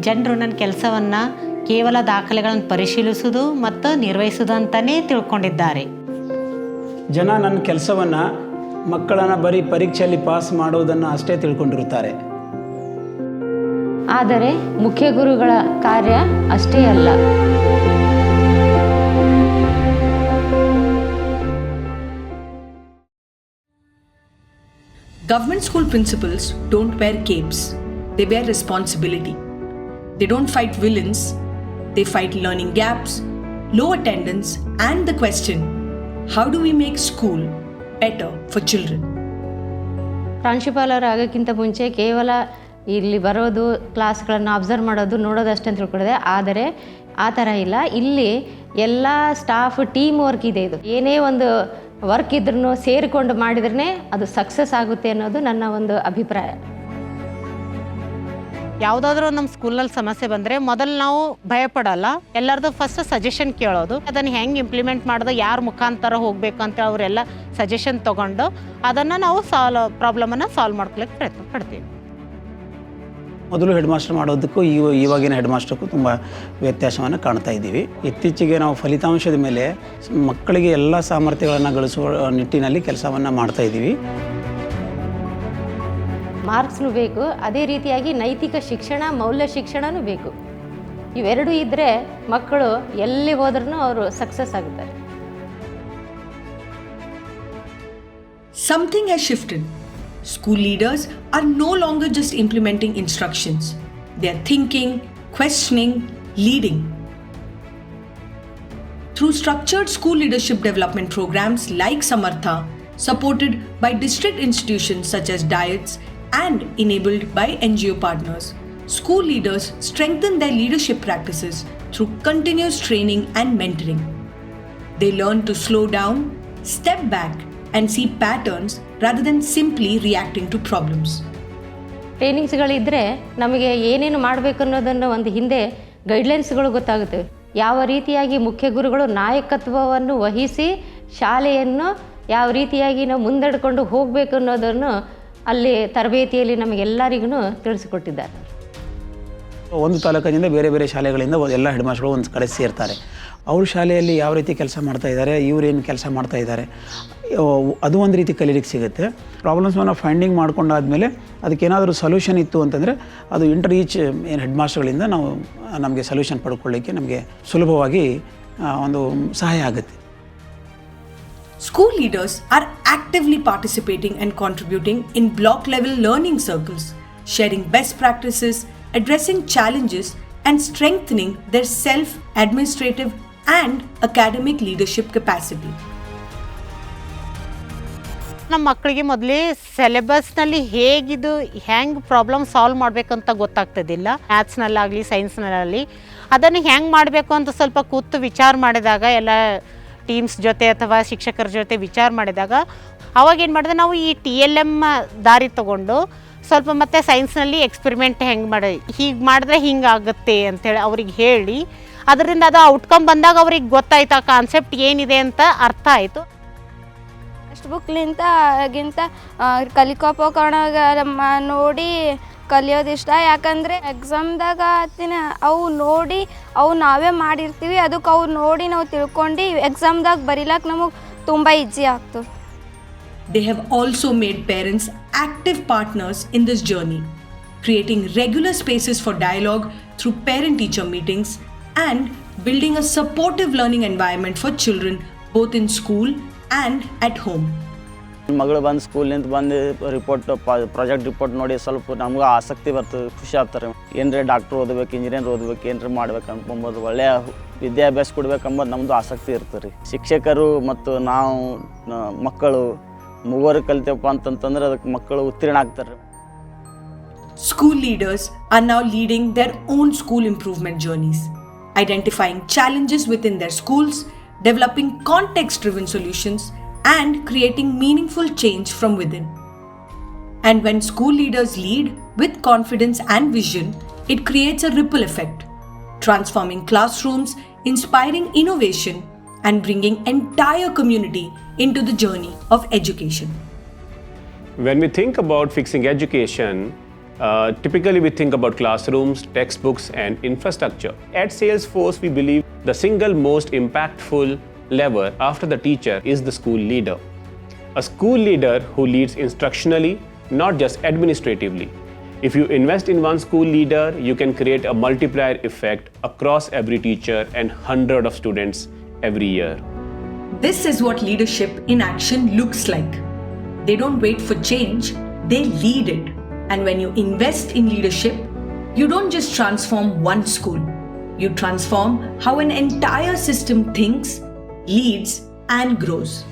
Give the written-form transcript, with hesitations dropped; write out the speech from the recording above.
ಜನರು ನನ್ನ ಕೆಲಸವನ್ನು ಕೇವಲ ದಾಖಲೆಗಳನ್ನು ಪರಿಶೀಲಿಸುವುದು ಮತ್ತು ನಿರ್ವಹಿಸುವುದು ಅಂತಲೇ ತಿಳ್ಕೊಂಡಿದ್ದಾರೆ. ಜನ ನನ್ನ ಕೆಲಸವನ್ನು ಮಕ್ಕಳನ್ನು ಬರೀ ಪರೀಕ್ಷೆಯಲ್ಲಿ ಪಾಸ್ ಮಾಡುವುದನ್ನು ಅಷ್ಟೇ ತಿಳ್ಕೊಂಡಿರುತ್ತಾರೆ. ಆದರೆ ಮುಖ್ಯ ಗುರುಗಳ ಕಾರ್ಯ ಅಷ್ಟೇ ಅಲ್ಲ. Government school principals don't wear capes, they wear responsibility. They don't fight villains, they fight learning gaps, low attendance, and the question, how do we make school better for children? ಪ್ರಾಂಶುಪಾಲರು ಆಗೋಕ್ಕಿಂತ ಮುಂಚೆ ಕೇವಲ ಇಲ್ಲಿ ಬರೋದು, ಕ್ಲಾಸ್ಗಳನ್ನು ಅಬ್ಸರ್ವ್ ಮಾಡೋದು, ನೋಡೋದು ಅಷ್ಟೇ ಅಂತ ತಿಳ್ಕೊಂಡಿದೆ. ಆದರೆ ಆ ಥರ ಇಲ್ಲ. ಇಲ್ಲಿ ಎಲ್ಲ ಸ್ಟಾಫ್ ಟೀಮ್ ವರ್ಕ್ ಇದೆ. ಇದು ಏನೇ ಒಂದು ವರ್ಕ್ ಇದ್ರೂ ಸೇರಿಕೊಂಡು ಮಾಡಿದ್ರೇ ಅದು ಸಕ್ಸಸ್ ಆಗುತ್ತೆ ಅನ್ನೋದು ನನ್ನ ಒಂದು ಅಭಿಪ್ರಾಯ. ಯಾವುದಾದ್ರೂ ನಮ್ಮ ಸ್ಕೂಲಲ್ಲಿ ಸಮಸ್ಯೆ ಬಂದರೆ ಮೊದಲು ನಾವು ಭಯಪಡಲ್ಲ, ಎಲ್ಲರದು ಫಸ್ಟ್ ಸಜೆಷನ್ ಕೇಳೋದು, ಅದನ್ನು ಹೆಂಗೆ ಇಂಪ್ಲಿಮೆಂಟ್ ಮಾಡೋದು, ಯಾರ ಮುಖಾಂತರ ಹೋಗಬೇಕು ಅಂತ ಅವರೆಲ್ಲ ಸಜೆಷನ್ ತೊಗೊಂಡು ಅದನ್ನು ನಾವು ಪ್ರಾಬ್ಲಮನ್ನು ಸಾಲ್ವ್ ಮಾಡ್ಕೊಳ್ಳೋಕ್ಕೆ ಪ್ರಯತ್ನ ಪಡ್ತೀವಿ. ಮೊದಲು ಹೆಡ್ ಮಾಸ್ಟರ್ ಮಾಡೋದಕ್ಕೂ ಇವಾಗಿನ ಹೆಡ್ ಮಾಸ್ಟರ್ಗೂ ತುಂಬ ವ್ಯತ್ಯಾಸವನ್ನು ಕಾಣ್ತಾ ಇದ್ದೀವಿ. ಇತ್ತೀಚೆಗೆ ನಾವು ಫಲಿತಾಂಶದ ಮೇಲೆ ಮಕ್ಕಳಿಗೆ ಎಲ್ಲ ಸಾಮರ್ಥ್ಯಗಳನ್ನು ಗಳಿಸುವ ನಿಟ್ಟಿನಲ್ಲಿ ಕೆಲಸವನ್ನು ಮಾಡ್ತಾ ಇದ್ದೀವಿ. ಮಾರ್ಕ್ಸ್ನೂ ಬೇಕು, ಅದೇ ರೀತಿಯಾಗಿ ನೈತಿಕ ಶಿಕ್ಷಣ, ಮೌಲ್ಯ ಶಿಕ್ಷಣನೂ ಬೇಕು. ಇವೆರಡೂ ಇದ್ದರೆ ಮಕ್ಕಳು ಎಲ್ಲಿ ಹೋದ್ರೂ ಅವರು ಸಕ್ಸಸ್ ಆಗುತ್ತಾರೆ. Something has shifted. School leaders are no longer just implementing instructions. They are thinking, questioning, leading. Through structured school leadership development programs like Samartha, supported by district institutions such as Diets and enabled by NGO partners, school leaders strengthen their leadership practices through continuous training and mentoring. They learn to slow down, step back, and see patterns rather than simply reacting to problems. ಟ್ರೈನಿಂಗ್ಸ್ಗಳಿದ್ದರೆ ನಮಗೆ ಏನೇನು ಮಾಡಬೇಕು ಅನ್ನೋದನ್ನು ಒಂದು ಹಿಂದೆ ಗೈಡ್ಲೈನ್ಸ್ಗಳು ಗೊತ್ತಾಗುತ್ತೆ. ಯಾವ ರೀತಿಯಾಗಿ ಮುಖ್ಯ ಗುರುಗಳು ನಾಯಕತ್ವವನ್ನು ವಹಿಸಿ ಶಾಲೆಯನ್ನು ಯಾವ ರೀತಿಯಾಗಿ ನಾವು ಮುಂದೆಡ್ಕೊಂಡು ಹೋಗಬೇಕು ಅನ್ನೋದನ್ನು ಅಲ್ಲಿ ತರಬೇತಿಯಲ್ಲಿ ನಮಗೆಲ್ಲರಿಗೂ ತಿಳಿಸಿಕೊಟ್ಟಿದ್ದಾರೆ. ಒಂದು ತಾಲೂಕಿನಿಂದ ಬೇರೆ ಬೇರೆ ಶಾಲೆಗಳಿಂದ ಎಲ್ಲ ಹೆಡ್ ಮಾಸ್ಟರ್ಗಳು ಒಂದು ಕಡೆ ಸೇರ್ತಾರೆ. ಅವ್ರ ಶಾಲೆಯಲ್ಲಿ ಯಾವ ರೀತಿ ಕೆಲಸ ಮಾಡ್ತಾ ಇದ್ದಾರೆ, ಇವರೇನು ಕೆಲಸ ಮಾಡ್ತಾ ಇದ್ದಾರೆ, ಅದು ಒಂದು ರೀತಿ ಕಲೀಲಿಕ್ಕೆ ಸಿಗುತ್ತೆ. ಪ್ರಾಬ್ಲಮ್ಸನ್ನು ಫೈಂಡಿಂಗ್ ಮಾಡ್ಕೊಂಡಾದ್ಮೇಲೆ ಅದಕ್ಕೇನಾದರೂ ಸೊಲ್ಯೂಷನ್ ಇತ್ತು ಅಂತಂದರೆ ಅದು ಇಂಟರ್ ಈಚ್ ಏನು ಹೆಡ್ ಮಾಸ್ಟರ್ಗಳಿಂದ ನಮಗೆ ಸೊಲ್ಯೂಷನ್ ಪಡ್ಕೊಳ್ಳಿಕ್ಕೆ ನಮಗೆ ಸುಲಭವಾಗಿ ಒಂದು ಸಹಾಯ ಆಗುತ್ತೆ. School leaders are actively participating and contributing in block level learning circles, sharing best practices, addressing challenges, and strengthening their self-administrative and academic leadership capacity. ನಮ್ಮ ಮಕ್ಕಳಿಗೆ ಮೊದಲೇ ಸಿಲೆಬಸ್ನಲ್ಲಿ ಹೆಂಗೆ ಪ್ರಾಬ್ಲಮ್ ಸಾಲ್ವ್ ಮಾಡಬೇಕಂತ ಗೊತ್ತಾಗ್ತದಿಲ್ಲ. ಮ್ಯಾಥ್ಸ್ನಲ್ಲಾಗಲಿ ಸೈನ್ಸ್ನಲ್ಲಾಗಲಿ ಅದನ್ನು ಹೆಂಗೆ ಮಾಡಬೇಕು ಅಂತ ಸ್ವಲ್ಪ ಕೂತು ವಿಚಾರ ಮಾಡಿದಾಗ, ಎಲ್ಲ ಟೀಮ್ಸ್ ಜೊತೆ ಅಥವಾ ಶಿಕ್ಷಕರ ಜೊತೆ ವಿಚಾರ ಮಾಡಿದಾಗ ಅವಾಗೇನು ಮಾಡಿದೆ, ನಾವು ಈ TLM ದಾರಿ ತೊಗೊಂಡು ಸ್ವಲ್ಪ ಮತ್ತು ಸೈನ್ಸ್ನಲ್ಲಿ ಎಕ್ಸ್ಪೆರಿಮೆಂಟ್ ಹೆಂಗೆ ಹೀಗೆ ಮಾಡಿದ್ರೆ ಹಿಂಗೆ ಆಗುತ್ತೆ ಅಂಥೇಳಿ ಅವ್ರಿಗೆ ಹೇಳಿ, ಅದರಿಂದ ಅದು ಔಟ್ಕಮ್ ಬಂದಾಗ ಅವ್ರಿಗೆ ಗೊತ್ತಾಯ್ತು, ಆ ಕಾನ್ಸೆಪ್ಟ್ ಏನಿದೆ ಅಂತ ಅರ್ಥ ಆಯಿತು. ಟೆಕ್ಸ್ಟ್ ಬುಕ್ಲಿಂತ ಕಲಿಕೋಪಕರಣ ನೋಡಿ ಕಲಿಯೋದಿಷ್ಟ. ಯಾಕಂದರೆ ಎಕ್ಸಾಮ್ದಾಗ ಅವು ನೋಡಿ ಅವು ನಾವೇ ಮಾಡಿರ್ತೀವಿ, ಅದಕ್ಕೆ ಅವು ನೋಡಿ ನಾವು ತಿಳ್ಕೊಂಡು ಎಕ್ಸಾಮ್ದಾಗ ಬರೀಲಕ್ಕೆ ನಮಗೆ ತುಂಬ ಈಜಿ ಆಗ್ತದೆ. They have also made parents active partners in this journey, creating regular spaces for dialogue through parent-teacher meetings and building a supportive learning environment for children both in school and at home. ಮಗಳು ಬಂದು ಸ್ಕೂಲಿಂದ ಬಂದು project report ನೋಡಿ ಸ್ವಲ್ಪ ನಮಗೂ ಆಸಕ್ತಿ ಬರ್ತದೆ, ಖುಷಿ ಆಗ್ತಾರೆ. ಏನರೇ ಡಾಕ್ಟ್ರ್ ಓದಬೇಕು, ಇಂಜಿನಿಯರ್ ಓದಬೇಕು, ಏನರ ಮಾಡ್ಬೇಕು ಅನ್ಕೊಂಬೋದು, ಒಳ್ಳೆಯ ವಿದ್ಯಾಭ್ಯಾಸ ಕೊಡ್ಬೇಕಂಬೋದು ನಮ್ಮದು ಆಸಕ್ತಿ ಇರ್ತದೆ ರೀ. ಶಿಕ್ಷಕರು ಮತ್ತು ನಾವು ಮಕ್ಕಳು ಮೂವರು ಕಲಿತೇವಪ್ಪ ಅಂತಂತಂದ್ರೆ ಅದಕ್ಕೆ ಮಕ್ಕಳು ಉತ್ತೀರ್ಣ ಆಗ್ತಾರೆ. School leaders are now leading their own school improvement journeys, identifying challenges within their schools, developing context-driven solutions, and creating meaningful change from within. And when school leaders lead with confidence and vision, it creates a ripple effect, transforming classrooms, inspiring innovation, and bringing entire community into the journey of education. When we think about fixing education, Typically, we think about classrooms, textbooks, and infrastructure. At Salesforce, we believe the single most impactful lever after the teacher is the school leader. A school leader who leads instructionally, not just administratively. If you invest in one school leader, you can create a multiplier effect across every teacher and hundreds of students every year. This is what leadership in action looks like. They don't wait for change, they lead it. And when you invest in leadership, you don't just transform one school. You transform how an entire system thinks, leads, and grows.